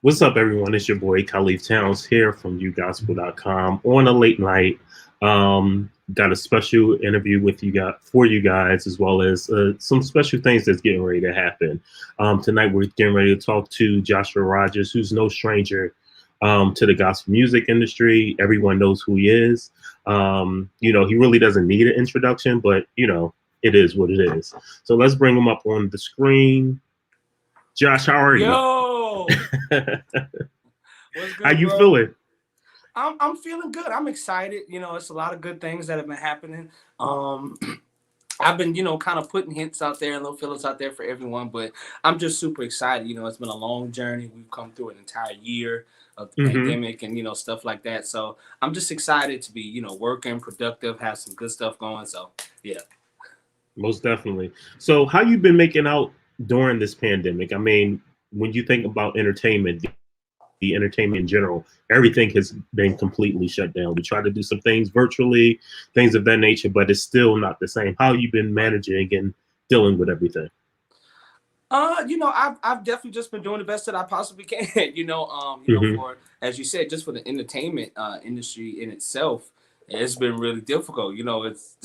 What's up, everyone? It's your boy Khalif Towns here from uGospel.com on a late night. Got a special interview with you guys for you guys, as well as some special things that's getting ready to happen. Tonight, we're getting ready to talk to Joshua Rogers, who's no stranger to the gospel music industry. Everyone knows who he is. He really doesn't need an introduction, but it is what it is. So let's bring him up on the screen. Josh, how are you? Yo, what's How good, you bro? feeling? I'm feeling good. I'm excited. It's a lot of good things that have been happening. Um, I've been, kind of putting hints out there and little feelers out there for everyone, but I'm just super excited. It's been a long journey. We've come through an entire year of the Hmm. pandemic and stuff like that. So I'm just excited to be, working, productive, have some good stuff going. So yeah. Most definitely. So, how you been making out during this pandemic? I mean, when you think about entertainment, the entertainment in general, everything has been completely shut down. We try to do some things virtually, things of that nature, but it's still not the same. How you been managing and dealing with everything? I've definitely just been doing the best that I possibly can. Hmm. For, as you said, just for the entertainment industry in itself, it's been really difficult. It's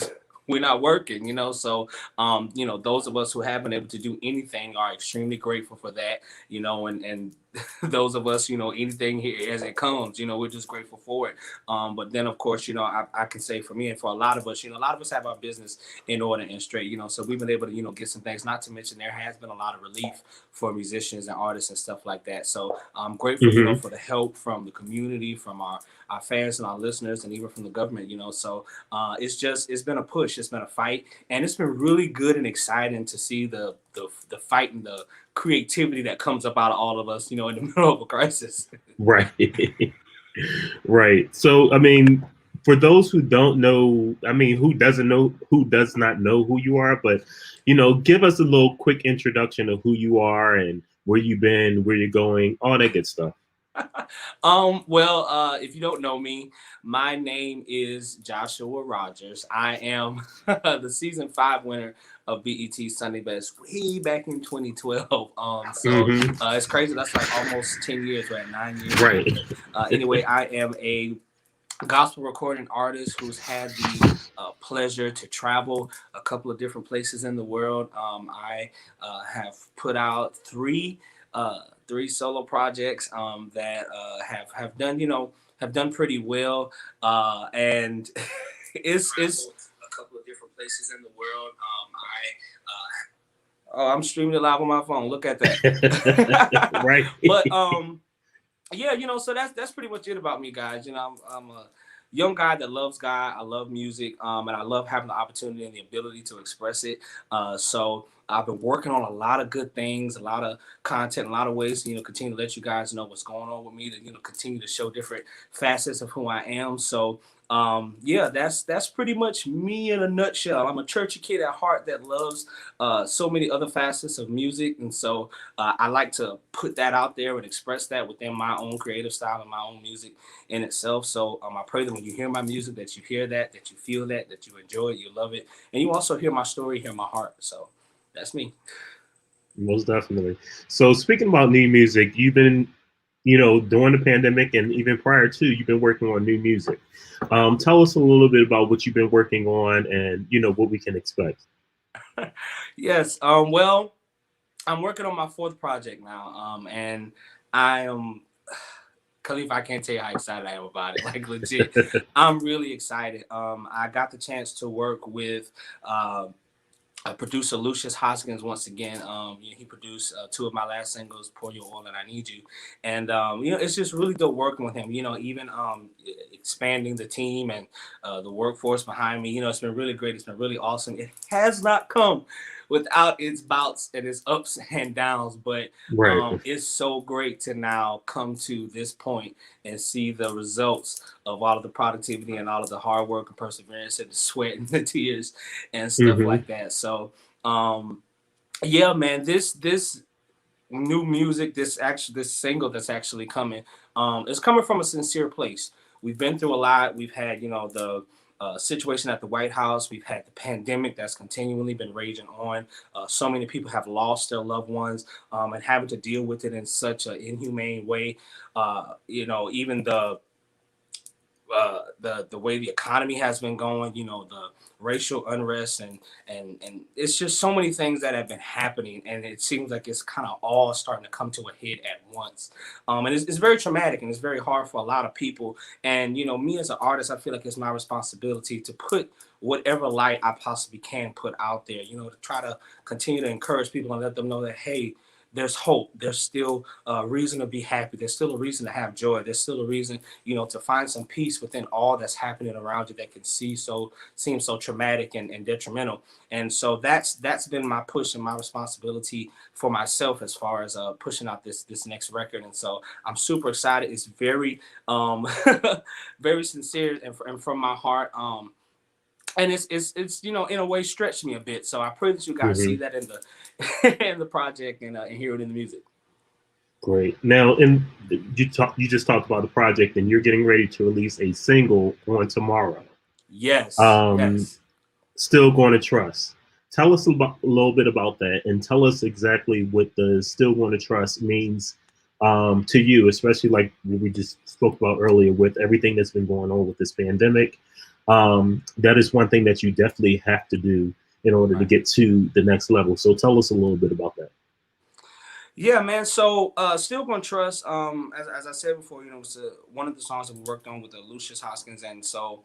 we're not working. Those of us who have been able to do anything are extremely grateful for that. And those of us, anything here as it comes, we're just grateful for it. But then, of course, I can say for me and for a lot of us, a lot of us have our business in order and straight, so we've been able to, get some things, not to mention there has been a lot of relief for musicians and artists and stuff like that. So I'm grateful, Hmm. for the help from the community, from our fans and our listeners, and even from the government, so it's been a push, it's been a fight, and it's been really good and exciting to see the fight and the creativity that comes up out of all of us, in the middle of a crisis. Right. Right. So, I mean, for those who don't know, I mean, who doesn't know, who does not know who you are, but give us a little quick introduction of who you are and where you've been, where you're going, all that good stuff. If you don't know me, my name is Joshua Rogers. I am the season 5 winner of BET Sunday Best way back in 2012. Hmm. It's crazy. That's like almost 10 years, right? 9 years ago. Right. But anyway, I am a gospel recording artist who's had the pleasure to travel a couple of different places in the world. I have put out three solo projects that have done have done pretty well, and it's a couple of different places in the world. I'm streaming it live on my phone. Look at that. Right. But yeah, so that's pretty much it about me, guys. I'm a young guy that loves God. I love music, and I love having the opportunity and the ability to express it. So I've been working on a lot of good things, a lot of content, a lot of ways to continue to let you guys know what's going on with me, to continue to show different facets of who I am. So yeah, that's pretty much me in a nutshell. I'm a churchy kid at heart that loves so many other facets of music, and so I like to put that out there and express that within my own creative style and my own music in itself. So I pray that when you hear my music, that you hear that you feel that you enjoy it, you love it, and you also hear my story, hear my heart. So that's me. Most definitely. So, speaking about new music, you've been, during the pandemic and even prior to, you've been working on new music. Tell us a little bit about what you've been working on and, what we can expect. Yes. I'm working on my fourth project now. And I am. Khalif, I can't tell you how excited I am about it. Like legit, I'm really excited. I got the chance to work with uh, producer Lucius Hoskins once again. He produced two of my last singles, "Pour Your Oil" and "I Need You," and it's just really good working with him. Even expanding the team and the workforce behind me. It's been really great. It's been really awesome. It has not come without its bouts and its ups and downs, but Right. it's so great to now come to this point and see the results of all of the productivity and all of the hard work and perseverance and the sweat and the tears and stuff Hmm. like that. So, yeah, man, this new music, this single that's actually coming, is coming from a sincere place. We've been through a lot. We've had, the situation at the White House. We've had the pandemic that's continually been raging on. So many people have lost their loved ones, and having to deal with it in such an inhumane way. Even the way the economy has been going, the racial unrest, and it's just so many things that have been happening, and it seems like it's kind of all starting to come to a head at once. And it's very traumatic, and it's very hard for a lot of people. And me as an artist, I feel like it's my responsibility to put whatever light I possibly can put out there, to try to continue to encourage people and let them know that, hey, there's hope. There's still a reason to be happy. There's still a reason to have joy. There's still a reason, to find some peace within all that's happening around you that can seem so traumatic and detrimental. And so that's been my push and my responsibility for myself as far as pushing out this next record. And so I'm super excited. It's very very sincere and from my heart. And it's in a way stretched me a bit. So I pray that you guys see that in the in the project and hear it in the music. Great. Now, you just talked about the project, and you're getting ready to release a single on tomorrow. Yes, Um, yes. Still Going to Trust. Tell us a little bit about that, and tell us exactly what the Still Going to Trust means to you, especially like what we just spoke about earlier with everything that's been going on with this pandemic. That is one thing that you definitely have to do in order to get to the next level. So tell us a little bit about that. Yeah, man. So, Still Gonna Trust. As I said before, it's one of the songs that we worked on with Lucius Hoskins, and so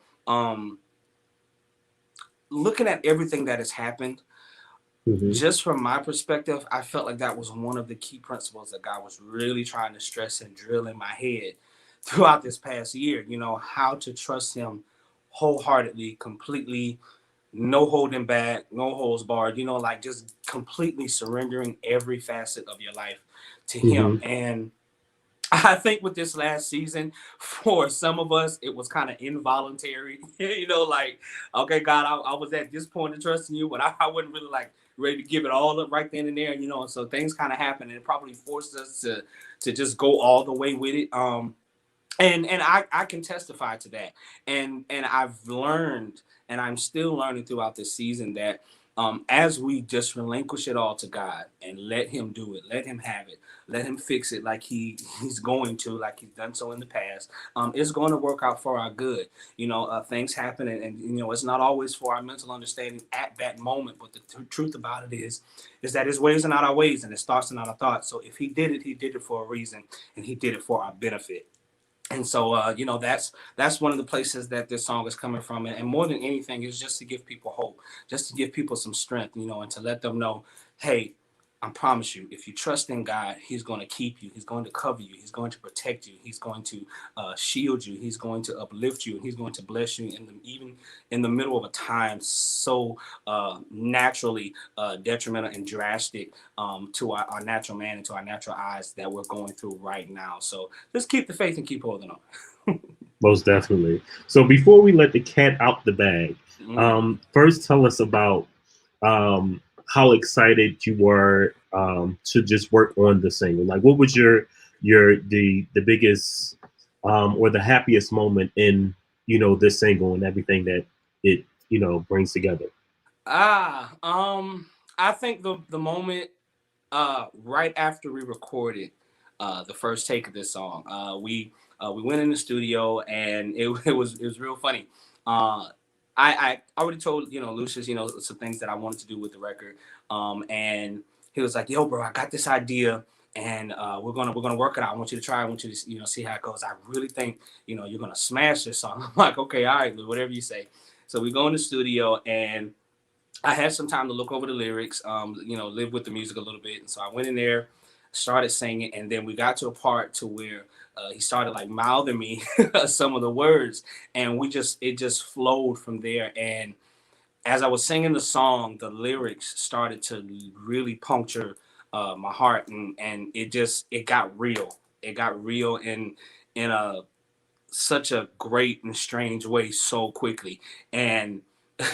looking at everything that has happened, just from my perspective, I felt like that was one of the key principles that God was really trying to stress and drill in my head throughout this past year. How to trust Him wholeheartedly, completely, no holding back, no holds barred, like just completely surrendering every facet of your life to Him. And I think with this last season, for some of us, it was kind of involuntary, like, okay, God, I was at this point of trusting you, but I wasn't really like ready to give it all up right then and there, and so things kind of happened, and it probably forced us to just go all the way with it. And I can testify to that. And I've learned, and I'm still learning throughout this season, that as we just relinquish it all to God and let Him do it, let Him have it, let Him fix it like He's going to, like He's done so in the past, it's going to work out for our good. Things happen, and it's not always for our mental understanding at that moment. But the truth about it is that His ways are not our ways, and His thoughts are not our thoughts. So if He did it for a reason, and He did it for our benefit. And so, that's one of the places that this song is coming from. And more than anything, is just to give people hope, just to give people some strength, and to let them know, hey, I promise you, if you trust in God, He's going to keep you. He's going to cover you. He's going to protect you. He's going to shield you. He's going to uplift you. And He's going to bless you even in the middle of a time so naturally detrimental and drastic to our natural man and to our natural eyes that we're going through right now. So just keep the faith and keep holding on. Most definitely. So before we let the cat out the bag, first tell us about how excited you were to just work on the single. Like, what was the biggest or the happiest moment in this single and everything that it brings together? I think the moment right after we recorded the first take of this song, we went in the studio, and it was real funny. I already told Lucius some things that I wanted to do with the record, and he was like, "Yo, bro, I got this idea, and we're gonna work it out. I want you to try. I want you to see how it goes. I really think you're gonna smash this song." I'm like, "Okay, all right, whatever you say." So we go in the studio, and I had some time to look over the lyrics, live with the music a little bit. And so I went in there, started singing, and then we got to a part to where he started like mouthing me some of the words, and it just flowed from there. And as I was singing the song, the lyrics started to really puncture my heart, and it got real. It got real in a such a great and strange way so quickly. And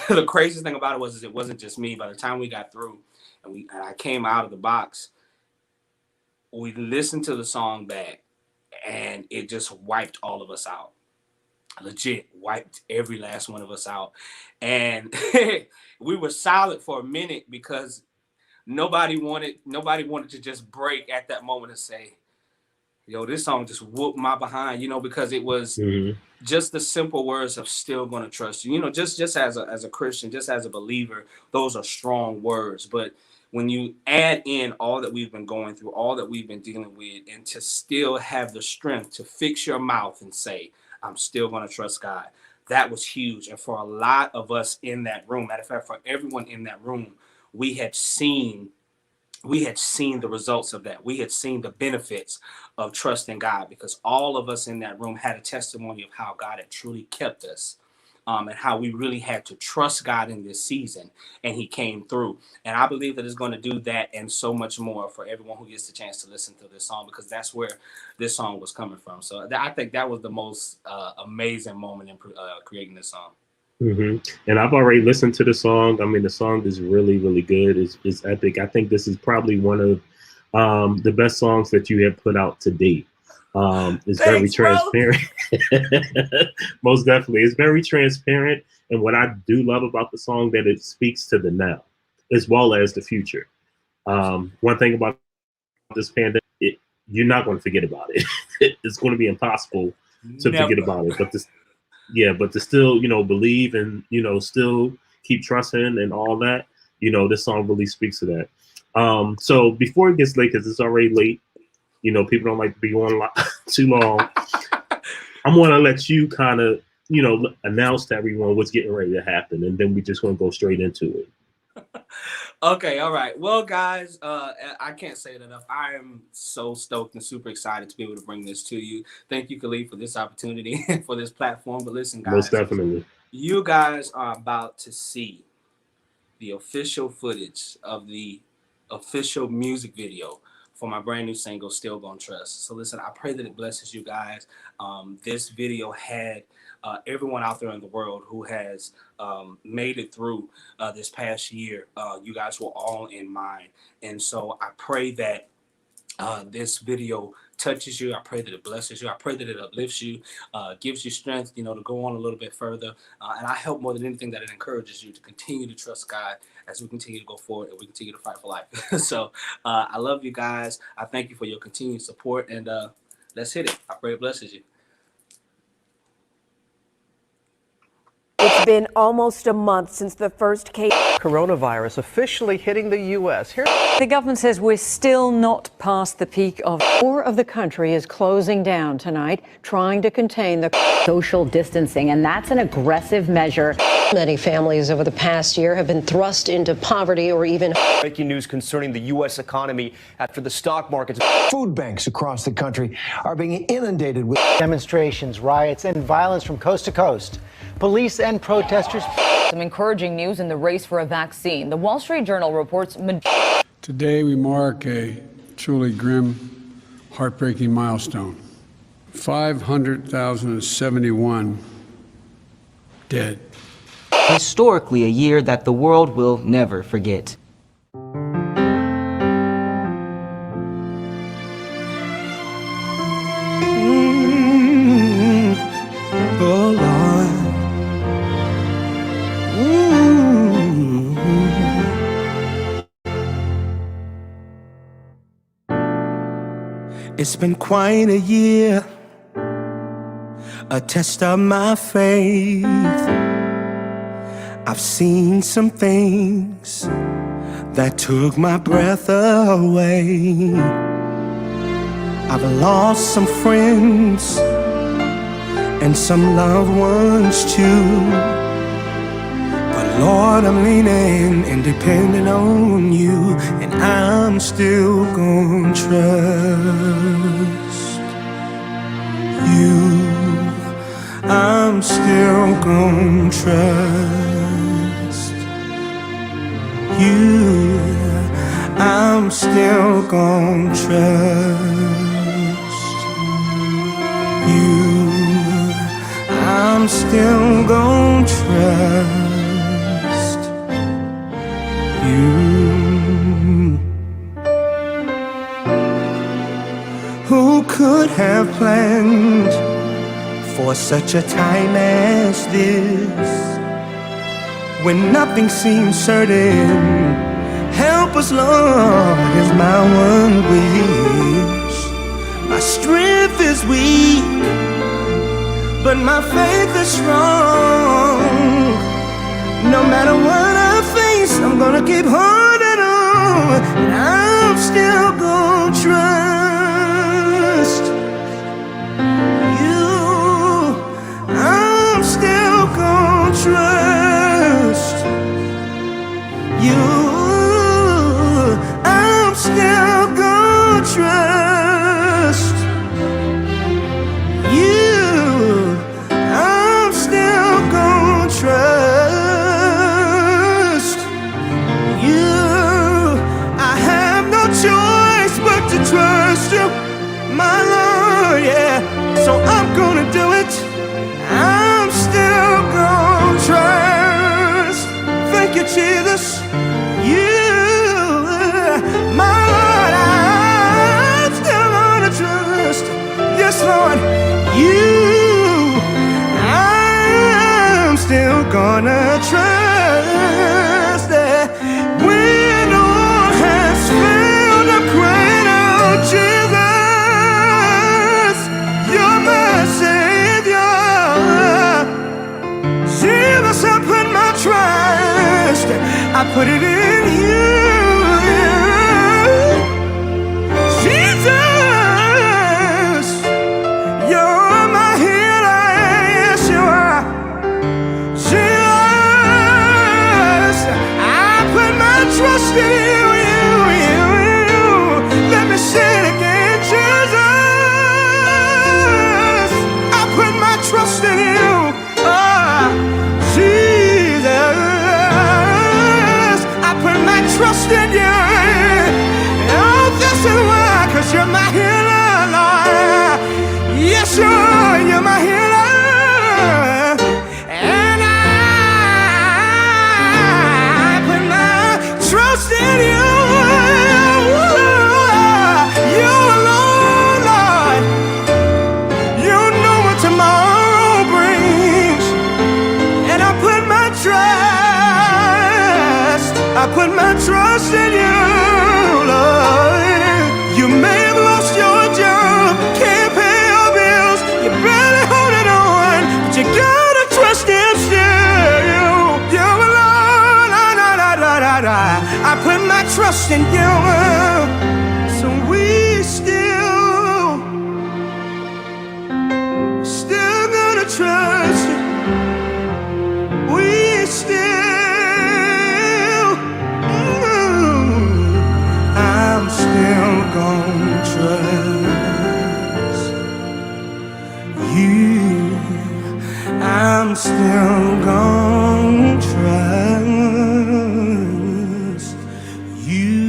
the craziest thing about it was it wasn't just me. By the time we got through and I came out of the box, we listened to the song back, and it just wiped all of us out. legit wiped every last one of us out. And we were silent for a minute because nobody wanted to just break at that moment and say, yo, this song just whooped my behind, because it was just the simple words of still gonna trust you. Just as a Christian, just as a believer, those are strong words. But when you add in all that we've been going through, all that we've been dealing with, and to still have the strength to fix your mouth and say, I'm still gonna trust God, that was huge. And for a lot of us in that room, matter of fact, for everyone in that room, we had seen the results of that. We had seen the benefits of trusting God, because all of us in that room had a testimony of how God had truly kept us, and how we really had to trust God in this season, and he came through. And I believe that it's going to do that and so much more for everyone who gets the chance to listen to this song, because that's where this song was coming from. So I think that was the most amazing moment in creating this song. And I've already listened to the song. I mean, the song is really, really good. It's epic. I think this is probably one of the best songs that you have put out to date. It's very transparent. Most definitely. It's very transparent. And what I do love about the song, that it speaks to the now as well as the future. One thing about this pandemic, you're not going to forget about it. It's going to be impossible to forget about it. But to still, believe and, still keep trusting and all that, this song really speaks to that. So before it gets late, because it's already late, people don't like to be on too long. I'm going to let you kind of, announce to everyone what's getting ready to happen. And then we just going to go straight into it. Okay, all right. Well, guys, I can't say it enough. I am so stoked and super excited to be able to bring this to you. Thank you, Khalid, for this opportunity and for this platform. But listen, guys, most definitely, you guys are about to see the official footage of the official music video for my brand new single, Still Gonna Trust. So listen, I pray that it blesses you guys. This video had everyone out there in the world who has made it through this past year. You guys were all in mind. And so I pray that this video touches you. I pray that it blesses you. I pray that it uplifts you, gives you strength, to go on a little bit further. And I hope more than anything that it encourages you to continue to trust God as we continue to go forward and we continue to fight for life. So I love you guys. I thank you for your continued support, and let's hit it. I pray it blesses you. It's been almost a month since the first case. Coronavirus officially hitting the U.S. Here, the government says we're still not past the peak of. More of the country is closing down tonight, trying to contain the social distancing, and that's an aggressive measure. Many families over the past year have been thrust into poverty or even. Breaking news concerning the U.S. economy after the stock markets. Food banks across the country are being inundated with demonstrations, riots, and violence from coast to coast. Police and protesters. Some encouraging news in the race for a vaccine. The Wall Street Journal reports. Today we mark a truly grim, heartbreaking milestone. 500,071 dead. Historically, a year that the world will never forget. Oh Lord. It's been quite a year, a test of my faith. I've seen some things that took my breath away. I've lost some friends and some loved ones too. But Lord, I'm leaning and depending on you, and I'm still gonna trust you. I'm still gonna trust you. I'm still gonna trust you. I'm still gonna trust you. Who could have planned for such a time as this. When nothing seems certain, help us, Lord, is my one wish. My strength is weak, but my faith is strong. No matter what I face, I'm gonna keep holding on, and I'm still gonna trust you. I'm still gonna trust you. I'm still gonna trust you. I'm still gonna trust you. I have no choice but to trust you, my Lord, yeah. So I'm gonna do it. I'm still gonna trust. Thank you, Jesus. You, my Lord, I'm still gonna trust. Yes, Lord, you. I'm still gonna trust that when all has failed, I cried out, Jesus, you're my Savior. Jesus, I put my trust, I put it in you. Jesus, you're my healer, yes you are. Jesus, I put my trust in you. Let me say it again, Jesus, I put my trust in you. Jesus, I put my trust in you. Oh, this is why, 'cause you're my healer, Lord. Yes, you're my healer. And I put my trust in you. You alone, Lord. You know what tomorrow brings. And I put my trust, I put my trust in you, Lord. You may have lost your job, can't pay your bills, you're barely holding on, but you gotta trust Him still. You're alone, I put my trust in you. So we still gonna trust you. We still, I'm still gonna trust you. I'm still gonna trust you.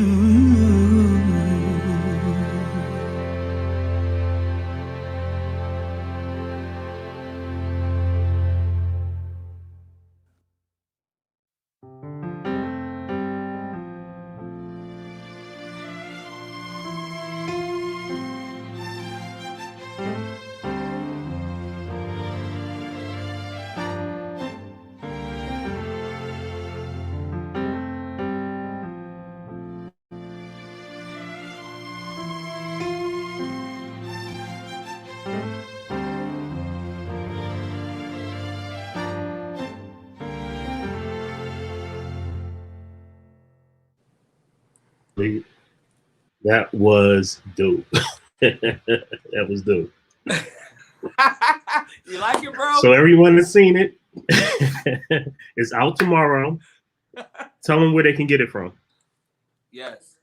That was dope. That was dope. You like it, bro? So everyone has seen it. It's out tomorrow. Tell them where they can get it from. Yes,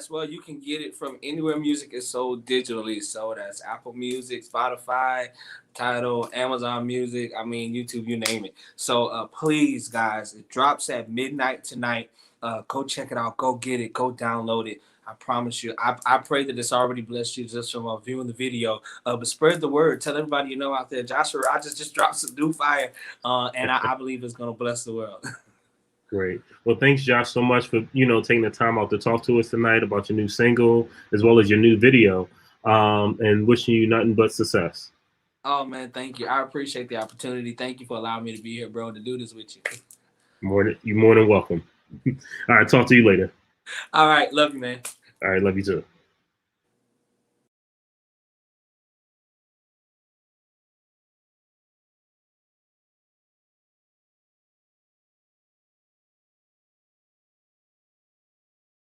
well, you can get it from anywhere music is sold digitally. So that's Apple Music, Spotify, Tidal, Amazon Music, I mean, YouTube, you name it. So please, guys, it drops at midnight tonight. Go check it out. Go get it. Go download it. I promise you. I pray that it's already blessed you just from viewing the video. But spread the word. Tell everybody you know out there. Joshua Rogers just dropped some new fire. And I believe it's going to bless the world. Great. Well, thanks, Josh, so much for, taking the time out to talk to us tonight about your new single as well as your new video, and wishing you nothing but success. Oh man, thank you. I appreciate the opportunity. Thank you for allowing me to be here, bro, to do this with you. You're more than welcome. All right, talk to you later. All right, love you, man. All right, love you too.